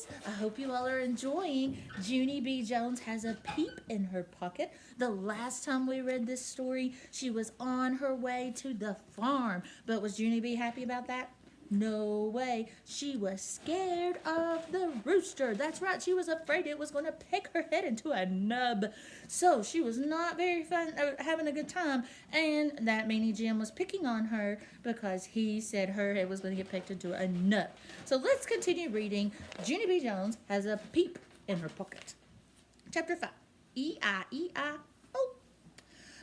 guys. I hope you all are enjoying Junie B. Jones Has a Peep in Her Pocket. The last time we read this story, she was on her way to the farm. But was Junie B. happy about that? No way. She was scared of the rooster. That's right. She was afraid it was going to pick her head into a nub. So she was not very fun, having a good time. And that meanie Jim was picking on her because he said her head was going to get picked into a nub. So let's continue reading. Junie B. Jones Has a Peep in Her Pocket. Chapter 5. E-I-E-I-O.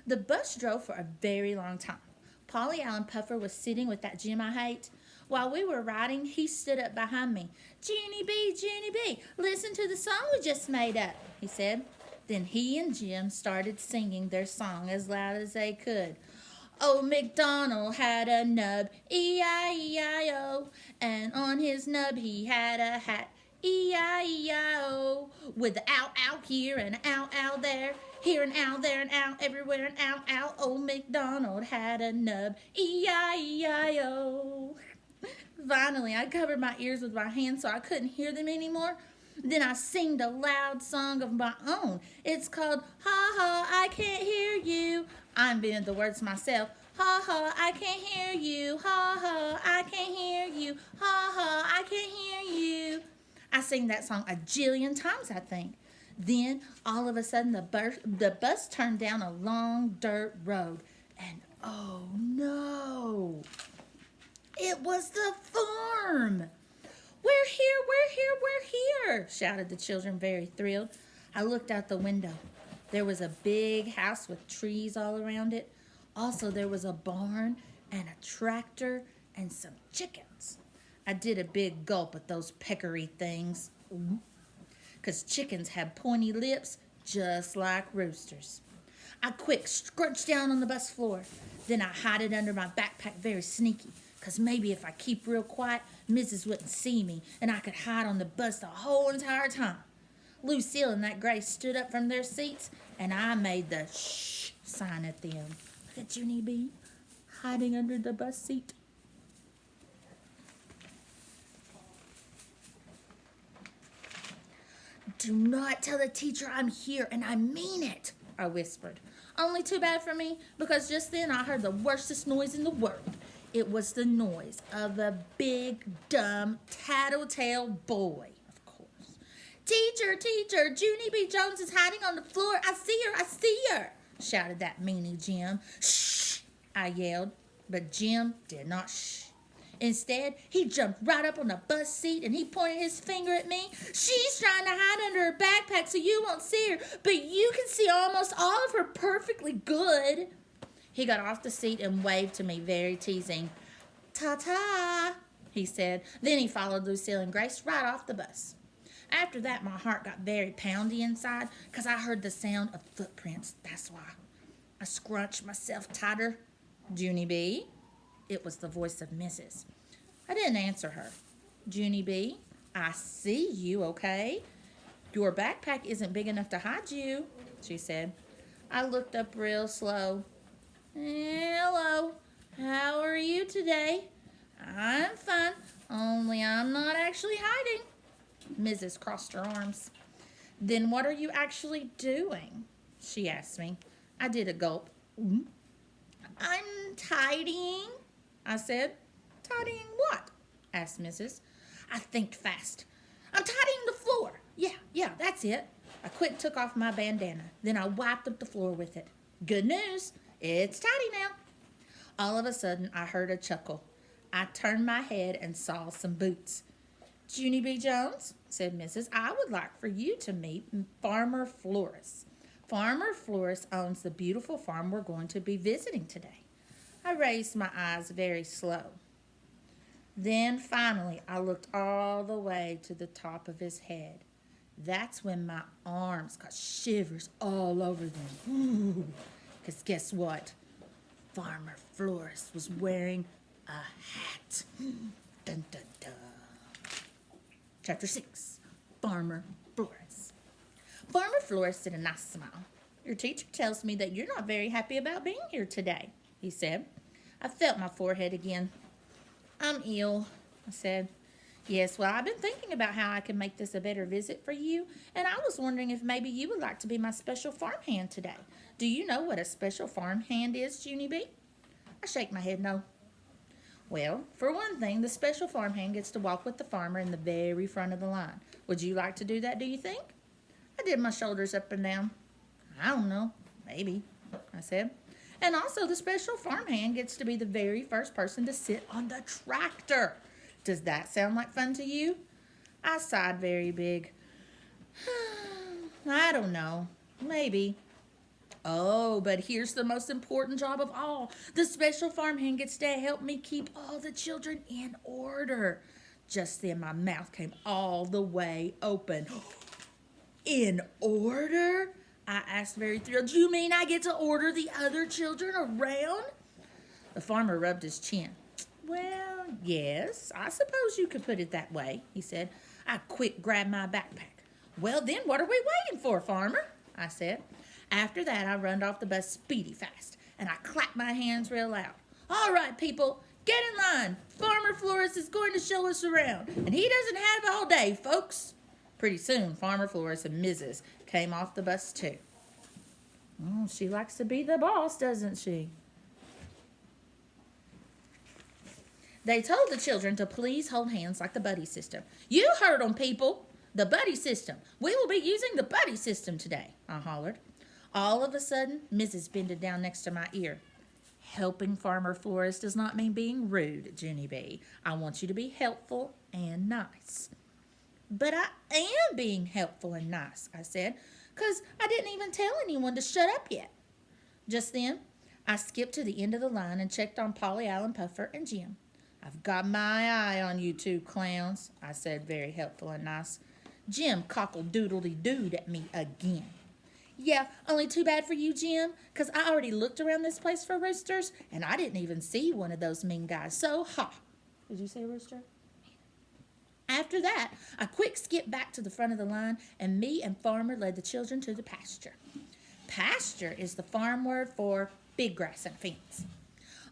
The bus drove for a very long time. Polly Allen Puffer was sitting with that Jim I hate. While we were riding, he stood up behind me. Junie B, listen to the song we just made up, he said. Then he and Jim started singing their song as loud as they could. Old MacDonald had a nub, E-I-E-I-O, and on his nub he had a hat, E-I-E-I-O, with the ow here and ow there, here and ow there and ow everywhere and ow. Old MacDonald had a nub, E-I-E-I-O. Finally, I covered my ears with my hands so I couldn't hear them anymore. Then I singed a loud song of my own. It's called Ha Ha, I Can't Hear You. I invented the words myself. Ha ha, I can't hear you. Ha ha, I can't hear you. Ha ha, I can't hear you. I sang that song a jillion times, I think. Then, all of a sudden, the bus turned down a long dirt road. And oh no! It was the farm. We're here, shouted the children, very thrilled. I looked out the window. There was a big house with trees all around it. Also, there was a barn and a tractor and some chickens. I did a big gulp at those peccary things, because chickens have pointy lips just like roosters. I quick scrunched down on the bus floor. Then I hid it under my backpack very sneaky, because maybe if I keep real quiet, Mrs. wouldn't see me, and I could hide on the bus the whole entire time. Lucille and that Grace stood up from their seats, and I made the shh sign at them. Look at Junie B. hiding under the bus seat. Do not tell the teacher I'm here, and I mean it, I whispered. Only too bad for me, because just then I heard the worstest noise in the world. It was the noise of a big, dumb, tattletale boy, of course. Teacher, Junie B. Jones is hiding on the floor. I see her, shouted that meanie Jim. Shh, I yelled, but Jim did not shh. Instead, he jumped right up on the bus seat and he pointed his finger at me. She's trying to hide under her backpack so you won't see her, but you can see almost all of her perfectly good. He got off the seat and waved to me, very teasing. Ta-ta, he said. Then he followed Lucille and Grace right off the bus. After that, my heart got very poundy inside because I heard the sound of footprints. That's why. I scrunched myself tighter. Junie B. It was the voice of Mrs. I didn't answer her. Junie B., I see you, okay? Your backpack isn't big enough to hide you, she said. I looked up real slow. Hello, how are you today? I'm fine, only I'm not actually hiding. Mrs. crossed her arms. Then what are you actually doing? She asked me. I did a gulp. I'm tidying, I said. Tidying what? Asked Mrs. I thinked fast. I'm tidying the floor. Yeah, that's it. I quick took off my bandana. Then I wiped up the floor with it. Good news. It's tidy now. All of a sudden, I heard a chuckle. I turned my head and saw some boots. Junie B. Jones, said Mrs., I would like for you to meet Farmer Flores. Farmer Flores owns the beautiful farm we're going to be visiting today. I raised my eyes very slow. Then finally, I looked all the way to the top of his head. That's when my arms got shivers all over them. Because guess what? Farmer Flores was wearing a hat. Dun, dun, dun. Chapter 6. Farmer Flores. Farmer Flores did a nice smile. Your teacher tells me that you're not very happy about being here today, he said. I felt my forehead again. I'm ill, I said. Yes, well, I've been thinking about how I can make this a better visit for you, and I was wondering if maybe you would like to be my special farmhand today. Do you know what a special farmhand is, Junie B? I shake my head no. Well, for one thing, the special farmhand gets to walk with the farmer in the very front of the line. Would you like to do that, do you think? I did my shoulders up and down. I don't know. Maybe, I said. And also, the special farmhand gets to be the very first person to sit on the tractor. Does that sound like fun to you? I sighed very big. I don't know. Maybe. Oh, but here's the most important job of all. The special farmhand gets to help me keep all the children in order. Just then, my mouth came all the way open. In order? I asked, very thrilled. Do you mean I get to order the other children around? The farmer rubbed his chin. Well, yes, I suppose you could put it that way, he said. I quick grabbed my backpack. Well, then what are we waiting for, farmer? I said. After that, I runned off the bus speedy fast, and I clapped my hands real loud. All right, people, get in line. Farmer Flores is going to show us around, and he doesn't have all day, folks. Pretty soon, Farmer Flores and Mrs. came off the bus, too. Oh, she likes to be the boss, doesn't she? They told the children to please hold hands like the buddy system. You heard them, people. The buddy system. We will be using the buddy system today, I hollered. All of a sudden, Mrs. bended down next to my ear. Helping Farmer Flores does not mean being rude, Junie B. I want you to be helpful and nice. But I am being helpful and nice, I said, because I didn't even tell anyone to shut up yet. Just then, I skipped to the end of the line and checked on Polly Allen Puffer and Jim. I've got my eye on you two clowns, I said, very helpful and nice. Jim cockle-doodle-dee-dooed at me again. Yeah, only too bad for you, Jim, because I already looked around this place for roosters, and I didn't even see one of those mean guys, so ha. Did you say rooster? After that, I quick skipped back to the front of the line, and me and Farmer led the children to the pasture. Pasture is the farm word for big grass and fields.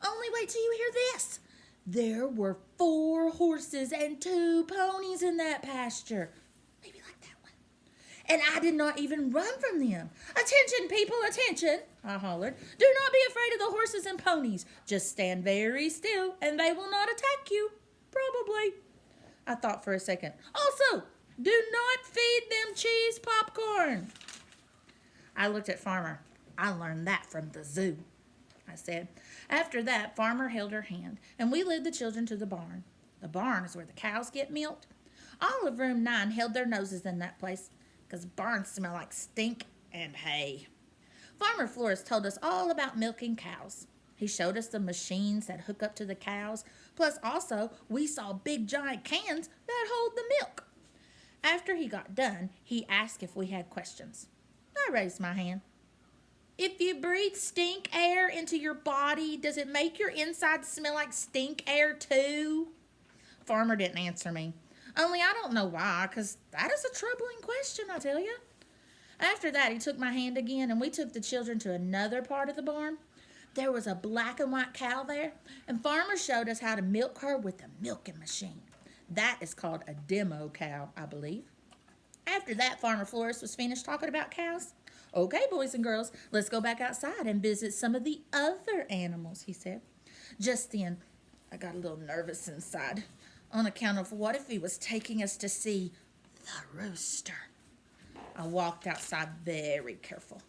Only wait till you hear this. There were 4 horses and 2 ponies in that pasture. Maybe like that one. And I did not even run from them. Attention, people, attention, I hollered. Do not be afraid of the horses and ponies. Just stand very still, and they will not attack you. Probably. I thought for a second. Also, do not feed them cheese popcorn. I looked at Farmer. I learned that from the zoo, I said. After that, Farmer held her hand, and we led the children to the barn. The barn is where the cows get milked. All of room 9 held their noses in that place, because barns smell like stink and hay. Farmer Flores told us all about milking cows. He showed us the machines that hook up to the cows, plus also we saw big giant cans that hold the milk. After he got done, he asked if we had questions. I raised my hand. If you breathe stink air into your body, does it make your inside smell like stink air too? Farmer didn't answer me. Only I don't know why, because that is a troubling question, I tell you. After that, he took my hand again, and we took the children to another part of the barn. There was a black and white cow there, and Farmer showed us how to milk her with a milking machine. That is called a demo cow, I believe. After that, Farmer Flores was finished talking about cows. Okay, boys and girls, let's go back outside and visit some of the other animals, he said. Just then, I got a little nervous inside on account of what if he was taking us to see the rooster. I walked outside very careful.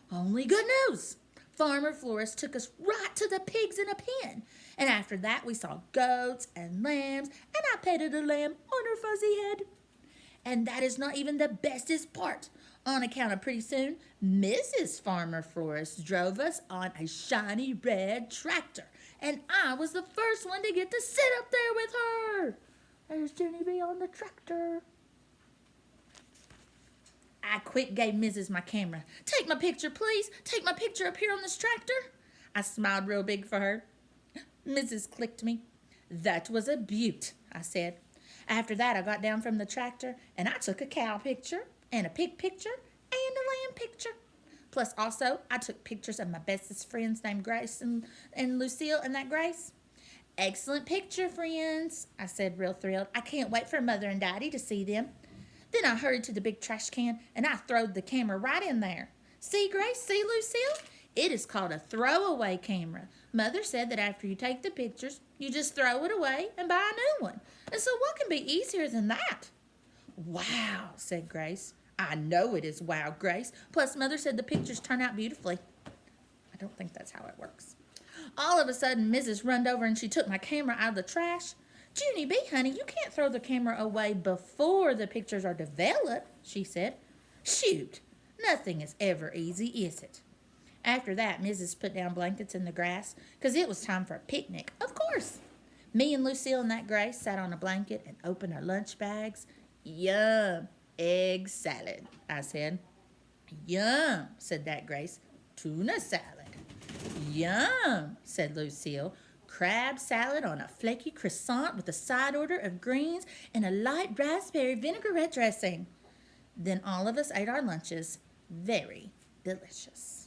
Only good news. Farmer Flores took us right to the pigs in a pen. And after that, we saw goats and lambs, and I petted a lamb on her fuzzy head. And that is not even the bestest part. On account of pretty soon, Mrs. Farmer Flores drove us on a shiny red tractor. And I was the first one to get to sit up there with her. There's Junie B on the tractor. I quick gave Mrs. my camera. Take my picture, please. Take my picture up here on this tractor. I smiled real big for her. Mrs. clicked me. That was a beaut, I said. After that, I got down from the tractor, and I took a cow picture, and a pig picture, and a lamb picture. Plus, also, I took pictures of my bestest friends named Grace and Lucille and that Grace. Excellent picture, friends, I said, real thrilled. I can't wait for Mother and Daddy to see them. Then I hurried to the big trash can and I throwed the camera right in there. See, Grace? See, Lucille? It is called a throwaway camera. Mother said that after you take the pictures, you just throw it away and buy a new one. And so what can be easier than that? Wow, said Grace. I know it is wow, Grace. Plus, Mother said the pictures turn out beautifully. I don't think that's how it works. All of a sudden, Mrs. runned over and she took my camera out of the trash. Junie B, honey, you can't throw the camera away before the pictures are developed, she said. Shoot, nothing is ever easy, is it? After that, Mrs. put down blankets in the grass because it was time for a picnic, of course. Me and Lucille and that Grace sat on a blanket and opened our lunch bags. Yum, egg salad, I said. Yum, said that Grace. Tuna salad. Yum, said Lucille. Crab salad on a flaky croissant with a side order of greens and a light raspberry vinaigrette dressing. Then all of us ate our lunches. Very delicious.